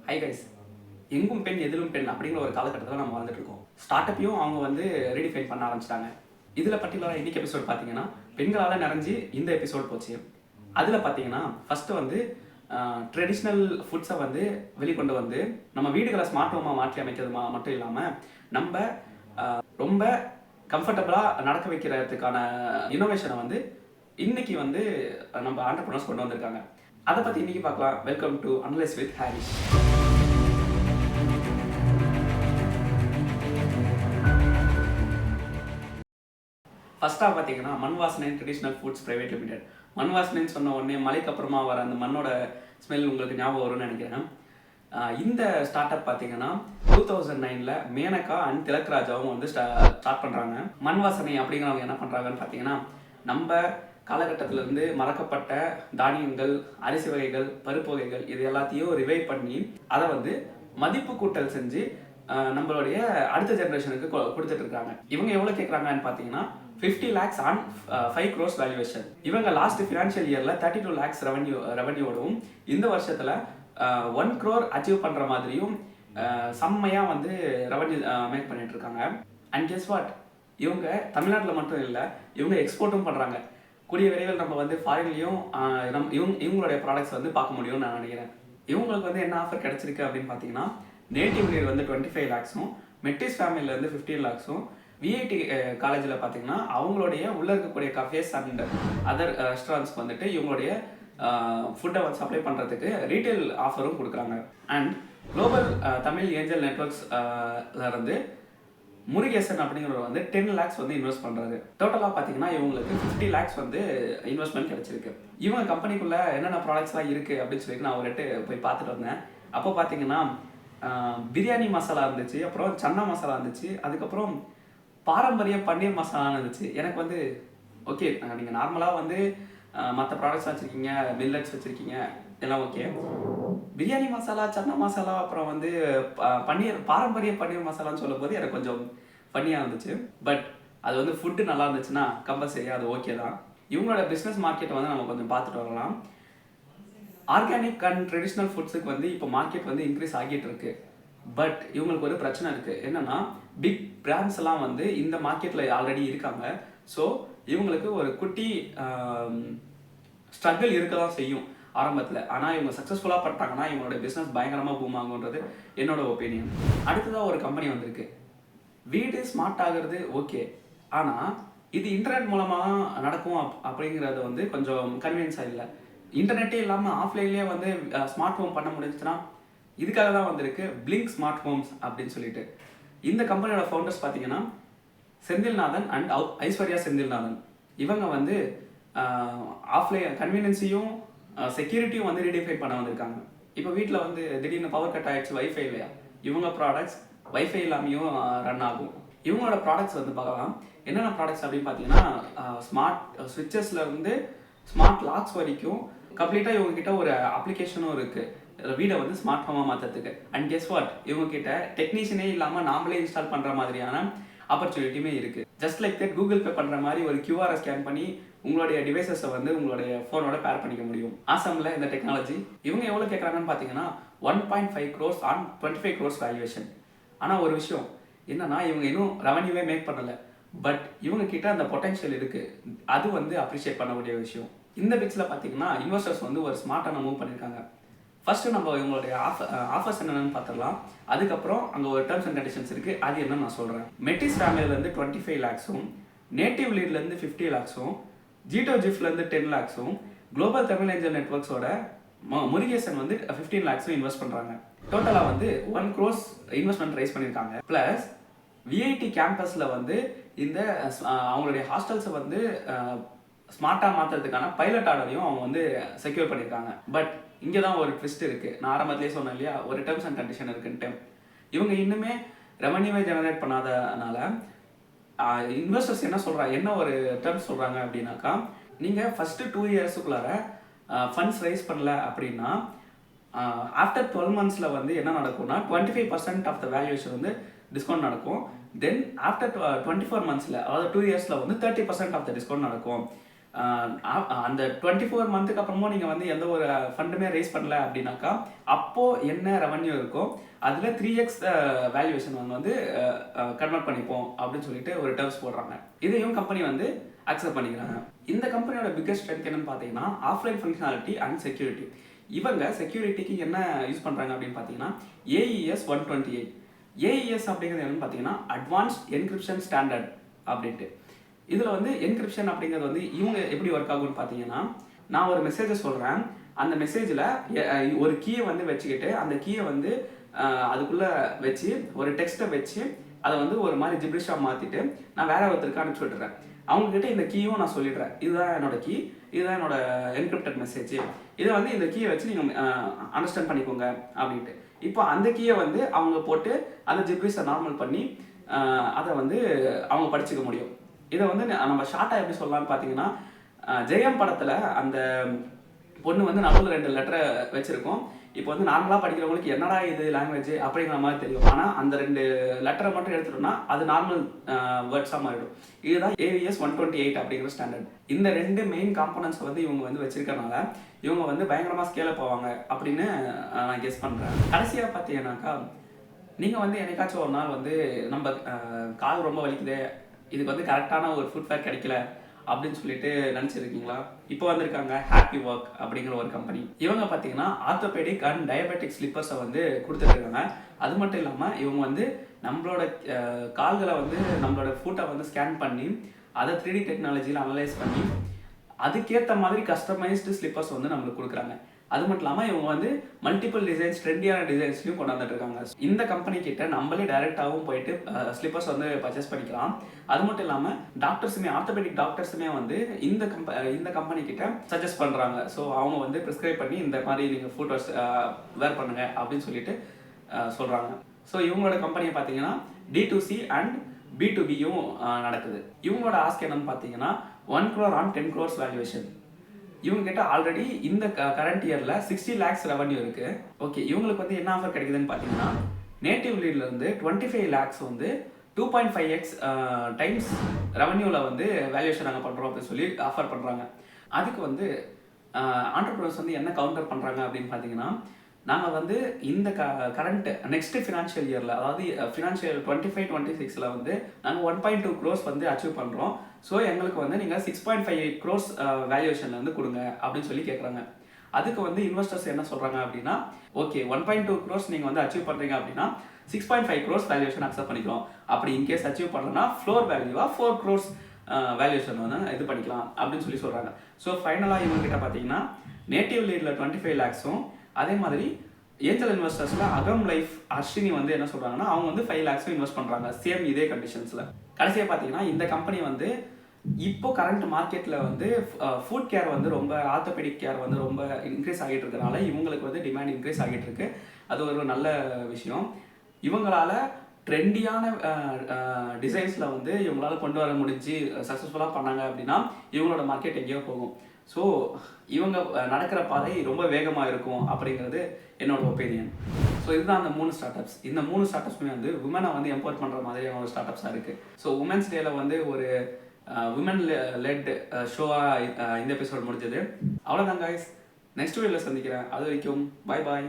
Hi guys, எங்கும் பெண் எதிலும் பெண் அப்படிங்கிற ஒரு காலகட்டத்தில் நம்ம வாழ்ந்துட்டு இருக்கோம். ஸ்டார்ட் அப்பையும் அவங்க வந்து ரீடிஃபைன் பண்ண ஆரம்பிச்சிட்டாங்க. இதில் பர்டிகுலராக இன்னைக்கு எபிசோட் பார்த்தீங்கன்னா பெண்களால் நிறைஞ்சு இந்த எபிசோட் போச்சு. அதில் பார்த்தீங்கன்னா ஃபஸ்ட்டு வந்து ட்ரெடிஷ்னல் ஃபுட்ஸை வந்து வெளிக்கொண்டு வந்து நம்ம வீடுகளை ஸ்மார்ட் ஹோமாக மாற்றி அமைக்கிறது மட்டும் இல்லாமல் நம்ம ரொம்ப கம்ஃபர்டபுளாக நடக்க வைக்கிறதுக்கான இன்னோவேஷனை வந்து இன்னைக்கு வந்து நம்ம ஆண்டர்பிரனர்ஸ் கொண்டு வந்திருக்காங்க. அதை பற்றி இன்னைக்கு பார்க்கலாம். Welcome to analyse with Haris. ஃபர்ஸ்ட்டாக பார்த்தீங்கன்னா மண் வாசனை ட்ரெடிஷ்னல் ஃபுட்ஸ் பிரைவேட் லிமிடெட். மண் வாசனைன்னு சொன்ன உடனே மலைக்கு அப்புறமா வர அந்த மண்ணோட ஸ்மெல் உங்களுக்கு ஞாபகம் வரும்னு நினைக்கிறேன். இந்த ஸ்டார்ட் அப் பார்த்தீங்கன்னா 2009 மேனகா அண்ட் திலக்ராஜாவும் வந்து ஸ்டார்ட் பண்ணுறாங்க. மண் வாசனை அப்படிங்கிறவங்க என்ன பண்ணுறாங்கன்னு பார்த்தீங்கன்னா, நம்ம காலகட்டத்திலேருந்து மறக்கப்பட்ட தானியங்கள், அரிசி வகைகள், பருப்பு வகைகள் இது எல்லாத்தையும் ரிவைவ் பண்ணி அதை வந்து மதிப்பு கூட்டல் செஞ்சு நம்மளுடைய அடுத்த ஜென்ரேஷனுக்கு கொடுத்துட்டு இருக்காங்க. இவங்க எவ்வளோ கேட்குறாங்கன்னு பார்த்தீங்கன்னா 50 lakhs ஆன் 5 crores வேல்யூவேஷன். இவங்க லாஸ்ட் ஃபினான்ஷியல் இயரில் 32 lakhs ரெவன்யூவோடவும் இந்த வருஷத்தில் 1 crore அச்சீவ் பண்ணுற மாதிரியும் செம்மையாக வந்து ரெவன்யூ மேக் பண்ணிட்டு இருக்காங்க. அண்ட் கெஸ் வாட், இவங்க தமிழ்நாட்டில் மட்டும் இல்லை, இவங்க எக்ஸ்போர்ட்டும் பண்ணுறாங்க. கூடிய விரைவில் நம்ம வந்து ஃபாரின்லேயும் இவங்களுடைய ப்ராடக்ட்ஸ் வந்து பார்க்க முடியும்னு நான் நினைக்கிறேன். இவங்களுக்கு வந்து என்ன ஆஃபர் கிடைச்சிருக்கு அப்படின்னு பார்த்தீங்கன்னா, நேட்டிவ் லீட் வந்து 25 lakhsம், மெட்டிஸ் ஃபேமிலியிலேருந்து 15 lakhsம், விஐடி காலேஜில் பார்த்தீங்கன்னா அவங்களுடைய உள்ளே இருக்கக்கூடிய கஃபேஸ் அண்ட் அதர் ரெஸ்டாரண்ட்ஸ்க்கு வந்துட்டு இவங்களுடைய ஃபுட்டை வந்து சப்ளை பண்ணுறதுக்கு ரீட்டைல் ஆஃபரும் கொடுக்குறாங்க. அண்ட் குளோபல் தமிழ் ஏஞ்சல் நெட்ஒர்க்ஸில் இருந்து முருகேசன் அப்படிங்கிறவர் வந்து 10 lakhs வந்து இன்வெஸ்ட் பண்ணுறாரு. டோட்டலாக பார்த்தீங்கன்னா இவங்களுக்கு 50 lakhs வந்து இன்வெஸ்ட்மெண்ட் கிடைச்சிருக்கு. இவங்க கம்பெனிக்குள்ளே என்னென்ன ப்ராடக்ட்ஸ்லாம் இருக்குது அப்படின்னு சொல்லிட்டு நான் ஒரு போய் பார்த்துட்டு வந்தேன். அப்போ பார்த்தீங்கன்னா பிரியாணி மசாலா இருந்துச்சு, அப்புறம் சன்னா மசாலா இருந்துச்சு, அதுக்கப்புறம் பாரம்பரிய பன்னீர் மசாலா இருந்துச்சு. எனக்கு வந்து ஓகே, நீங்கள் நார்மலாக வந்து மற்ற ப்ராடக்ட்ஸ் வச்சுருக்கீங்க, மில்லட்ஸ் வச்சுருக்கீங்க, எல்லாம் ஓகே. பிரியாணி மசாலா, சன்னா மசாலா, அப்புறம் வந்து பாரம்பரிய பன்னீர் மசாலான்னு சொல்லும்போது எனக்கு கொஞ்சம் ஃபன்னியாக இருந்துச்சு. பட் அது வந்து ஃபுட்டு நல்லா இருந்துச்சுன்னா கம்பல்சரியாக அது ஓகே தான். இவங்களோட பிஸ்னஸ் மார்க்கெட்டை வந்து நம்ம கொஞ்சம் பார்த்துட்டு வரலாம். ஆர்கானிக் அண்ட் ட்ரெடிஷ்னல் ஃபுட்ஸுக்கு வந்து இப்போ மார்க்கெட் வந்து இன்க்ரீஸ் ஆகிட்டு இருக்கு. பட் இவங்களுக்கு ஒரு பிரச்சனை இருக்குது. என்னென்னா, பிக் பிராண்ட்ஸ் எல்லாம் வந்து இந்த மார்க்கெட்டில் ஆல்ரெடி இருக்காங்க. ஸோ இவங்களுக்கு ஒரு குட்டி ஸ்ட்ரகிள் இருக்க தான் செய்யும் ஆரம்பத்தில். ஆனால் இவங்க சக்ஸஸ்ஃபுல்லாக பண்ணிட்டாங்கன்னா இவங்களோட பிஸ்னஸ் பயங்கரமாக பூம் ஆகுன்றது என்னோட ஒப்பீனியன். அடுத்ததாக ஒரு கம்பெனி வந்திருக்கு. வீடு ஸ்மார்ட் ஆகிறது ஓகே, ஆனால் இது இன்டர்நெட் மூலமாக நடக்கும் அப்படிங்கிறது வந்து கொஞ்சம் கன்வீனியன்ஸாக இல்லை. இன்டர்நெட்டே இல்லாமல் ஆஃப்லைன்லேயே வந்து ஸ்மார்ட் ஹோம் பண்ண முடிஞ்சுச்சுன்னா இதுக்காக தான் வந்திருக்கு பிளிங்க் ஸ்மார்ட் ஹோம்ஸ் அப்படின்னு சொல்லிட்டு. இந்த கம்பெனியோட ஃபவுண்டர்ஸ் பார்த்தீங்கன்னா செந்தில்நாதன் அண்ட் ஐஸ்வர்யா செந்தில்நாதன். இவங்க வந்து ஆஃப்லைன் கன்வீனியன்ஸையும் செக்யூரிட்டியும் வந்து ரீடிஃபைன் பண்ண வந்திருக்காங்க. இப்போ வீட்டில் வந்து திடீர்னு பவர் கட் ஆகிடுச்சு, வைஃபை இல்லையா, இவங்க ப்ராடக்ட்ஸ் வைஃபை இல்லாமையும் ரன் ஆகும். இவங்களோட ப்ராடக்ட்ஸ் வந்து பார்க்கலாம். என்னென்ன ப்ராடக்ட்ஸ் அப்படின்னு பார்த்தீங்கன்னா, ஸ்மார்ட் ஸ்விட்சஸ்லேருந்து ஸ்மார்ட் லாக்ஸ் வரைக்கும் கம்ப்ளீட்டாக இவங்ககிட்ட ஒரு அப்ளிகேஷனும் இருக்குது வீடை வந்து ஸ்மார்ட் ஹோமாக மாற்றுறதுக்கு. அண்ட் கெஸ் வாட், இவங்ககிட்ட டெக்னீஷியனே இல்லாமல் நாமளே இன்ஸ்டால் பண்ணுற மாதிரியான ஆப்பர்ச்சுனிட்டியுமே இருக்குது. Just like that Google Pay பண்ணுற மாதிரி ஒரு கியூஆரை ஸ்கேன் பண்ணி உங்களுடைய டிவைசஸை வந்து உங்களுடைய ஃபோனோட பேர் பண்ணிக்க முடியும். ஆசம்ல இந்த டெக்னாலஜி. இவங்க எவ்வளோ கேட்குறாங்கன்னு பார்த்தீங்கன்னா 1.5 crores ஆன் 25 crores வேல்யூவேஷன். ஆனால் ஒரு விஷயம் என்னன்னா, இவங்க இன்னும் ரெவன்யூவே மேக் பண்ணலை. பட் இவங்க கிட்ட அந்த பொட்டன்ஷியல் இருக்குது. அது வந்து அப்ரிஷியேட் பண்ணக்கூடிய விஷயம். இந்த பிக்ஸில் பார்த்தீங்கன்னா இன்வெஸ்டர்ஸ் வந்து ஒரு ஸ்மார்ட்டான மூவ் பண்ணியிருக்காங்க. ஃபர்ஸ்ட்டு நம்ம இவங்களுடைய ஆஃபர்ஸ் என்னென்னு பார்த்துடலாம். அதுக்கப்புறம் அங்கே ஒரு டேர்ம்ஸ் அண்ட் கண்டிஷன்ஸ் இருக்குது, அது என்னன்னு நான் சொல்கிறேன். மெட்டிஸ் ஃபேமிலியிலேருந்து 25 lakhsம், நேட்டிவ் லீட்லேருந்து 50 lakhsம், ஜீட்டோ ஜிஃப்லேருந்து 10 lakhsம், குளோபல் தமிழ் ஏஞ்சல் நெட்ஒர்க்ஸோட முருகேசன் வந்து 15 lakhsம் இன்வெஸ்ட் பண்ணுறாங்க. டோட்டலாக வந்து 1 crores இன்வெஸ்ட்மெண்ட் ரைஸ் பண்ணியிருக்காங்க. ப்ளஸ் விஐடி கேம்பஸில் வந்து இந்த அவங்களுடைய ஹாஸ்டல்ஸை வந்து ஸ்மார்ட்டாக மாற்றுறதுக்கான பைலட் ஆர்டரையும் அவங்க வந்து செக்யூர் பண்ணியிருக்காங்க. பட் இங்கே தான் ஒரு ட்விஸ்ட் இருக்குது. நான் ஆரம்பத்திலே சொன்னேன் இல்லையா, ஒரு டேர்ம்ஸ் அண்ட் கண்டிஷன் இருக்குன்ட்டு. இவங்க இன்னுமே ரெவன்யூவை ஜெனரேட் பண்ணாதனால இன்வெஸ்டர்ஸ் என்ன ஒரு டேர்ம்ஸ் சொல்கிறாங்க அப்படின்னாக்கா, நீங்கள் ஃபஸ்ட்டு 2 yearsக்குள்ளார ஃபண்ட்ஸ் ரைஸ் பண்ணல அப்படின்னா ஆஃப்டர் 12 months வந்து என்ன நடக்கும்னா 25% ஆஃப் த வேல்யூவேஷன் வந்து டிஸ்கவுண்ட் நடக்கும். தென் ஆஃப்டர் 24 months, அதாவது 2 years வந்து 30% ஆஃப் த டிஸ்கவுண்ட் நடக்கும். அந்த 24 மந்த்துக்கு அப்புறமும் நீங்கள் வந்து எந்த ஒரு ஃபண்டுமே ரைஸ் பண்ணல அப்படின்னாக்கா அப்போது என்ன ரெவன்யூ இருக்கோ அதில் 3x வேல்யூவேஷன் வந்து கன்வெர்ட் பண்ணிப்போம் அப்படின்னு சொல்லிட்டு ஒரு டேர்ம்ஸ் போடுறாங்க. இதையும் கம்பெனி வந்து அக்செப்ட் பண்ணிக்கிறாங்க. இந்த கம்பெனியோட பிக்கஸ்ட் ஸ்ட்ரென்த் என்னன்னு பார்த்தீங்கன்னா ஆஃப்லைன் ஃபங்க்ஷனாலிட்டி அண்ட் செக்யூரிட்டி. இவங்க செக்யூரிட்டிக்கு என்ன யூஸ் பண்ணுறாங்க அப்படின்னு பார்த்தீங்கன்னா AES 128. AES அப்படிங்கிறது என்னன்னு பார்த்தீங்கன்னா அட்வான்ஸ்ட் என்கிரிப்ஷன் ஸ்டாண்டர்ட் அப்படின்ட்டு. இதில் வந்து என்கிரிப்ஷன் அப்படிங்கிறது வந்து இவங்க எப்படி ஒர்க் ஆகும்னு பார்த்தீங்கன்னா, நான் ஒரு மெசேஜை சொல்கிறேன், அந்த மெசேஜில் ஒரு கீயை வந்து வச்சுக்கிட்டு அந்த கீயை வந்து அதுக்குள்ளே வச்சு ஒரு டெக்ஸ்ட்டை வச்சு அதை வந்து ஒரு மாதிரி ஜிப்ரிஷாக மாற்றிட்டு நான் வேற ஒருத்தருக்கு அனுப்பிச்சி விட்டுறேன். அவங்கக்கிட்ட இந்த கீயும் நான் சொல்லிடுறேன், இதுதான் என்னோட கீ, இதுதான் என்னோட என்கிரிப்டட் மெசேஜ், இதை வந்து இந்த கீயை வச்சு நீங்கள் அண்டர்ஸ்டாண்ட் பண்ணிக்கோங்க அப்படின்ட்டு. இப்போ அந்த கீயை வந்து அவங்க போட்டு அந்த ஜிப்ரிஷை நார்மல் பண்ணி அதை வந்து அவங்க படிச்சுக்க முடியும். இதை வந்து நம்ம ஷார்ட்டாக எப்படி சொல்லலாம்னு பார்த்தீங்கன்னா, ஜெயம் படத்தில் அந்த பொண்ணு வந்து நடுவில் 2 லெட்டரை வச்சுருக்கோம். இப்போ வந்து நார்மலாக படிக்கிறவங்களுக்கு என்னடா இது லாங்குவேஜ் அப்படிங்கிற மாதிரி தெரியும். ஆனால் அந்த 2 லெட்டரை மட்டும் எடுத்துட்டோம்னா அது நார்மல் வேர்ட்ஸாக மாறிடும். இதுதான் AES 128 அப்படிங்கிற ஸ்டாண்டர்ட். இந்த 2 மெயின் காம்போனன்ட்ஸ் வந்து இவங்க வந்து வச்சிருக்கனால இவங்க வந்து பயங்கரமாக ஸ்கேலப் போவாங்க அப்படின்னு நான் கெஸ் பண்ணுறேன். கடைசியாக பார்த்தீங்கன்னாக்கா, நீங்கள் வந்து என்னைக்காச்சும் ஒரு நாள் வந்து நம்ம கால் ரொம்ப வலிக்குது, இதுக்கு வந்து கரெக்டான ஒரு ஃபுட்வேர் கிடைக்கல அப்படின்னு சொல்லிட்டு நினச்சிருக்கீங்களா? இப்போ வந்திருக்காங்க ஹாப்பி ஒர்க் அப்படிங்கிற ஒரு கம்பெனி. இவங்க பார்த்தீங்கன்னா ஆர்த்தோபெடிக் அண்ட் டயபெட்டிக் ஸ்லிப்பர்ஸை வந்து கொடுத்துட்ருக்காங்க. அது மட்டும் இல்லாமல் இவங்க வந்து நம்மளோட கால்களை வந்து நம்மளோட ஃபுட்டை வந்து ஸ்கேன் பண்ணி அதை 3D டெக்னாலஜியில் அனலைஸ் பண்ணி அதுக்கேற்ற மாதிரி கஸ்டமைஸ்டு ஸ்லிப்பர்ஸ் வந்து நம்மளுக்கு கொடுக்குறாங்க. அது மட்டும் இல்லாமல் இவங்க வந்து மல்டிபிள் டிசைன்ஸ், ட்ரெண்டியான டிசைன்ஸ்லையும் கொண்டாந்துட்டு இருக்காங்க. இந்த கம்பெனி கிட்ட நம்மளே டைரெக்டாகவும் போயிட்டு ஸ்லிப்பர்ஸ் வந்து பர்ச்சேஸ் பண்ணிக்கலாம். அது மட்டும் இல்லாமல் டாக்டர்ஸுமே, ஆர்த்தோபெடிக் டாக்டர்ஸுமே வந்து இந்த கம்பெனி கிட்ட சஜஸ்ட் பண்ணுறாங்க. ஸோ அவங்க வந்து ப்ரிஸ்கிரைப் பண்ணி இந்த மாதிரி நீங்கள் ஃபுட்வேர்ஸ் வேர் பண்ணுங்க அப்படின்னு சொல்லிட்டு சொல்கிறாங்க. ஸோ இவங்களோட கம்பெனியை பார்த்தீங்கன்னா D2C அண்ட் B2Bயும் நடக்குது. இவங்களோட ஆஸ்க் என்னன்னு பார்த்தீங்கன்னா 1 crore on 10 crores வேல்யூவேஷன். இவங்க கிட்ட ஆல்ரெடி இந்த கரண்ட் இயரில் 60 lakhs ரெவன்யூ இருக்குது. ஓகே, இவங்களுக்கு வந்து என்ன ஆஃபர் கிடைக்குதுன்னு பார்த்தீங்கன்னா நேட்டிவ் லீட்லேருந்து 25 lakhs வந்து 2.5x டைம்ஸ் ரெவன்யூவில் வந்து வேல்யூவேஷன் நாங்கள் பண்ணுறோம் அப்படின்னு சொல்லி ஆஃபர் பண்ணுறாங்க. அதுக்கு வந்து ஆண்டர்பிரினர்ஸ் வந்து என்ன கவுண்டர் பண்ணுறாங்க அப்படின்னு பார்த்தீங்கன்னா, நாங்கள் வந்து இந்த கரண்ட் நெக்ஸ்ட் ஃபினான்ஷியல் இயரில், அதாவது ஃபினான்ஷியல் 25-26 வந்து நாங்கள் 1.2 crores வந்து அச்சீவ் பண்ணுறோம். ஸோ எங்களுக்கு வந்து நீங்கள் 6.58 crores வேல்யூவேஷனில் வந்து கொடுங்க அப்படின்னு சொல்லி கேட்குறாங்க. அதுக்கு வந்து இன்வெஸ்டர்ஸ் என்ன சொல்கிறாங்க அப்படின்னா, ஓகே 1.2 crores நீங்கள் வந்து அச்சீவ் பண்ணுறீங்க அப்படின்னா 6.5 crores வேல்யூவேஷன் அக்செப்ட் பண்ணிக்கிறோம். அப்படி இன்கேஸ் அச்சீவ் பண்ணலன்னா ஃப்ளோர் வேல்யூவாக 4 crores வேல்யூவேஷன் வந்து இது பண்ணிக்கலாம் அப்படின்னு சொல்லி சொல்கிறாங்க. ஸோ ஃபைனலாக இவங்ககிட்ட பார்த்தீங்கன்னா நேட்டிவ் லீடில் 25 lakhsம், அதே மாதிரி ஏஞ்சல் இன்வெஸ்டர்ஸில் அகம் லைஃப் அஸ்வினி வந்து என்ன சொல்கிறாங்கன்னா அவங்க வந்து 5 lakhs இன்வெஸ்ட் பண்ணுறாங்க சேம் இதே கண்டிஷன்ஸில். கடைசியாக பார்த்தீங்கன்னா இந்த கம்பெனி வந்து இப்போ கரண்ட் மார்க்கெட்டில் வந்து ஃபுட் கேர் வந்து ரொம்ப, ஆர்த்தோபெடிக் கேர் வந்து ரொம்ப இன்க்ரீஸ் ஆகிட்டு இருக்கனால இவங்களுக்கு வந்து டிமாண்ட் இன்க்ரீஸ் ஆகிட்டு இருக்கு. அது ஒரு நல்ல விஷயம். இவங்களால ட்ரெண்டியான டிசைன்ஸில் வந்து இவங்களால கொண்டு வர முடிஞ்சு சக்ஸஸ்ஃபுல்லாக பண்ணாங்க அப்படின்னா இவங்களோட மார்க்கெட் எங்கேயோ போகும். ஸோ இவங்க நடக்கிற பாதை ரொம்ப வேகமாக இருக்கும் அப்படிங்கிறது என்னோட ஒப்பீனியன். ஸோ இதுதான் அந்த 3 ஸ்டார்ட் அப்ஸ். இந்த 3 ஸ்டார்ட் அப்ஸுமே வந்து உமனை வந்து எம்பவர் பண்ணுற மாதிரியான ஒரு ஸ்டார்ட் அப்ஸாக இருக்குது. ஸோ உமன்ஸ் டேல வந்து ஒரு உமன் லெட் ஷோவாக இந்த எபிசோட் முடிஞ்சது. அவ்வளோதான் கைஸ், நெக்ஸ்ட் வீடியோவில் சந்திக்கிறேன். அது வரைக்கும் பாய் பாய்.